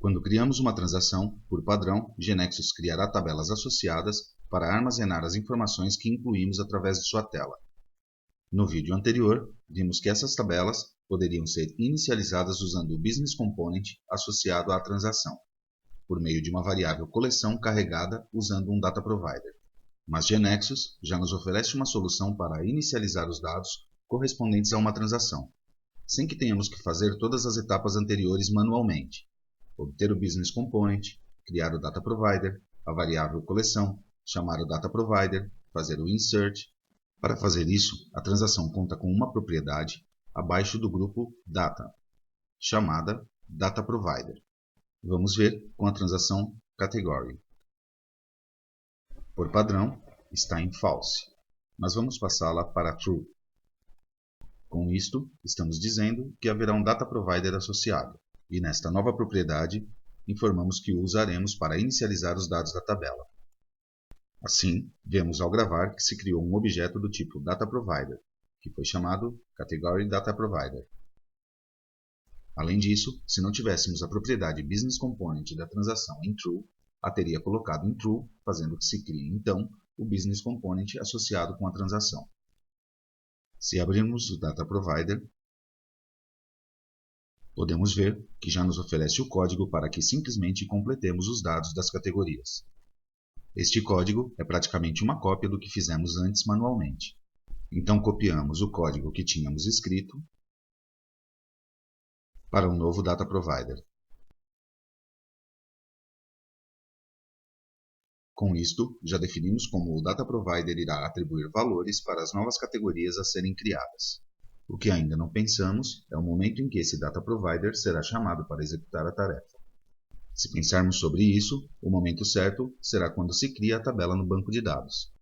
Quando criamos uma transação, por padrão, GeneXus criará tabelas associadas para armazenar as informações que incluímos através de sua tela. No vídeo anterior, vimos que essas tabelas poderiam ser inicializadas usando o Business Component associado à transação, por meio de uma variável coleção carregada usando um Data Provider. Mas GeneXus já nos oferece uma solução para inicializar os dados correspondentes a uma transação, sem que tenhamos que fazer todas as etapas anteriores manualmente. Obter o Business Component, criar o Data Provider, a variável coleção, chamar o Data Provider, fazer o Insert. Para fazer isso, a transação conta com uma propriedade abaixo do grupo Data, chamada Data Provider. Vamos ver com a transação Category. Por padrão, está em False, mas vamos passá-la para True. Com isto, estamos dizendo que haverá um Data Provider associado, e nesta nova propriedade, informamos que o usaremos para inicializar os dados da tabela. Assim, vemos ao gravar que se criou um objeto do tipo Data Provider, que foi chamado Category Data Provider. Além disso, se não tivéssemos a propriedade Business Component da transação em True, a teria colocado em True, fazendo que se crie, então, o Business Component associado com a transação. Se abrirmos o Data Provider, podemos ver que já nos oferece o código para que simplesmente completemos os dados das categorias. Este código é praticamente uma cópia do que fizemos antes manualmente. Então copiamos o código que tínhamos escrito para um novo Data Provider. Com isto, já definimos como o Data Provider irá atribuir valores para as novas categorias a serem criadas. O que ainda não pensamos é o momento em que esse Data Provider será chamado para executar a tarefa. Se pensarmos sobre isso, o momento certo será quando se cria a tabela no banco de dados.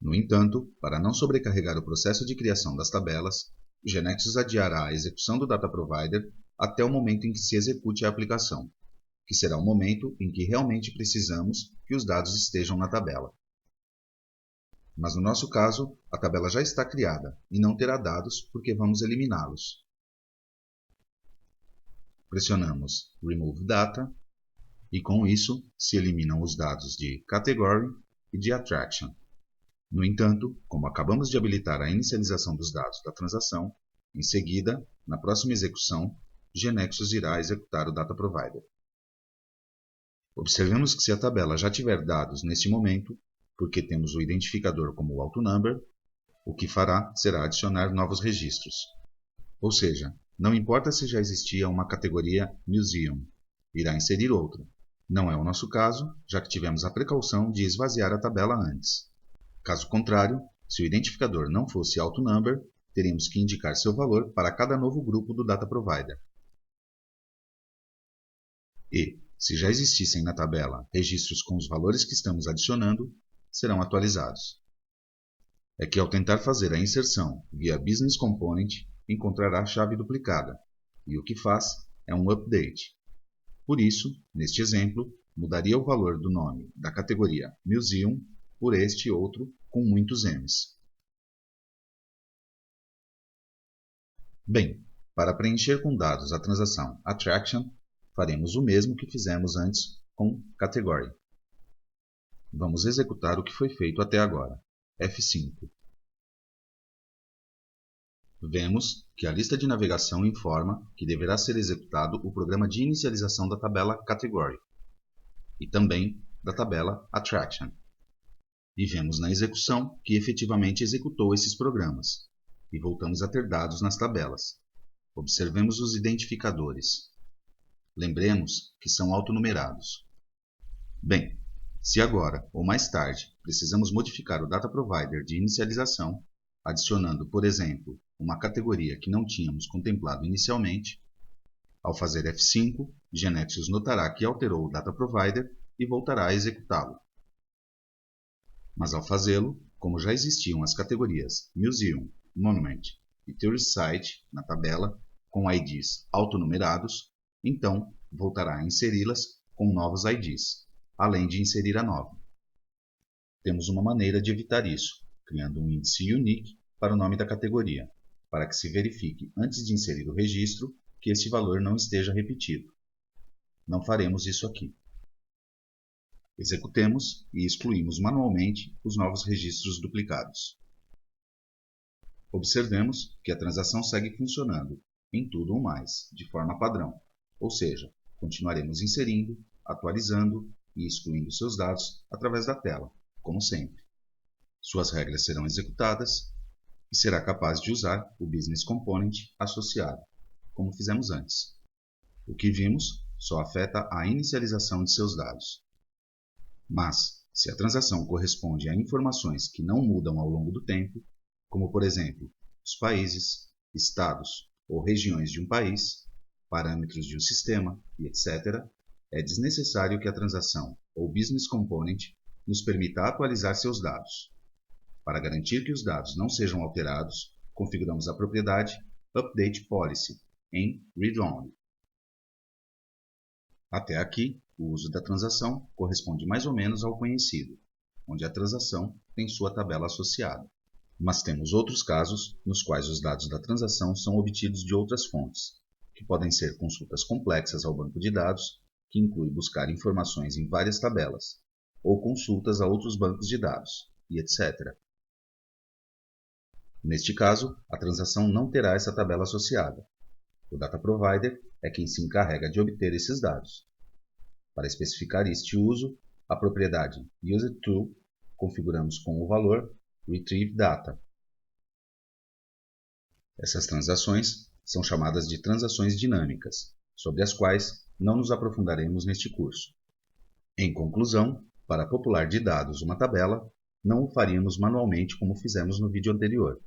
No entanto, para não sobrecarregar o processo de criação das tabelas, o GeneXus adiará a execução do Data Provider até o momento em que se execute a aplicação, que será o momento em que realmente precisamos que os dados estejam na tabela. Mas no nosso caso, a tabela já está criada e não terá dados porque vamos eliminá-los. Pressionamos Remove Data e com isso se eliminam os dados de Category e de Attraction. No entanto, como acabamos de habilitar a inicialização dos dados da transação, em seguida, na próxima execução, GeneXus irá executar o Data Provider. Observemos que se a tabela já tiver dados neste momento, porque temos o identificador como AutoNumber, o que fará será adicionar novos registros. Ou seja, não importa se já existia uma categoria Museum, irá inserir outra. Não é o nosso caso, já que tivemos a precaução de esvaziar a tabela antes. Caso contrário, se o identificador não fosse AutoNumber, teríamos que indicar seu valor para cada novo grupo do Data Provider. E, se já existissem na tabela registros com os valores que estamos adicionando, serão atualizados. É que ao tentar fazer a inserção via Business Component, encontrará a chave duplicada, e o que faz é um update. Por isso, neste exemplo, mudaria o valor do nome da categoria Museum por este outro com muitos M's. Bem, para preencher com dados a transação Attraction, faremos o mesmo que fizemos antes com Category. Vamos executar o que foi feito até agora. F5. Vemos que a lista de navegação informa que deverá ser executado o programa de inicialização da tabela Category e também da tabela Attraction. E vemos na execução que efetivamente executou esses programas. E voltamos a ter dados nas tabelas. Observemos os identificadores. Lembremos que são autonumerados. Bem, se agora ou mais tarde precisamos modificar o Data Provider de inicialização, adicionando, por exemplo, uma categoria que não tínhamos contemplado inicialmente, ao fazer F5, GeneXus notará que alterou o Data Provider e voltará a executá-lo. Mas ao fazê-lo, como já existiam as categorias Museum, Monument e Tourist Site na tabela, com IDs autonumerados, então voltará a inseri-las com novos IDs, além de inserir a nova. Temos uma maneira de evitar isso, criando um índice unique para o nome da categoria, para que se verifique antes de inserir o registro que esse valor não esteja repetido. Não faremos isso aqui. Executemos e excluímos manualmente os novos registros duplicados. Observemos que a transação segue funcionando em tudo ou mais, de forma padrão, ou seja, continuaremos inserindo, atualizando e excluindo seus dados através da tela, como sempre. Suas regras serão executadas e será capaz de usar o Business Component associado, como fizemos antes. O que vimos só afeta a inicialização de seus dados. Mas, se a transação corresponde a informações que não mudam ao longo do tempo, como por exemplo, os países, estados ou regiões de um país, parâmetros de um sistema e etc., é desnecessário que a transação ou Business Component nos permita atualizar seus dados. Para garantir que os dados não sejam alterados, configuramos a propriedade Update Policy em Read Only. Até aqui, o uso da transação corresponde mais ou menos ao conhecido, onde a transação tem sua tabela associada. Mas temos outros casos nos quais os dados da transação são obtidos de outras fontes, que podem ser consultas complexas ao banco de dados, que inclui buscar informações em várias tabelas, ou consultas a outros bancos de dados, e etc. Neste caso, a transação não terá essa tabela associada. O Data Provider é quem se encarrega de obter esses dados. Para especificar este uso, a propriedade UseTo configuramos com o valor Retrieve Data. Essas transações são chamadas de transações dinâmicas, sobre as quais não nos aprofundaremos neste curso. Em conclusão, para popular de dados uma tabela, não o faríamos manualmente como fizemos no vídeo anterior,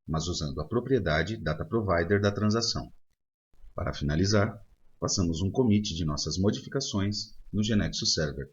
mas usando a propriedade Data Provider da transação. Para finalizar, façamos um commit de nossas modificações no GeneXus Server.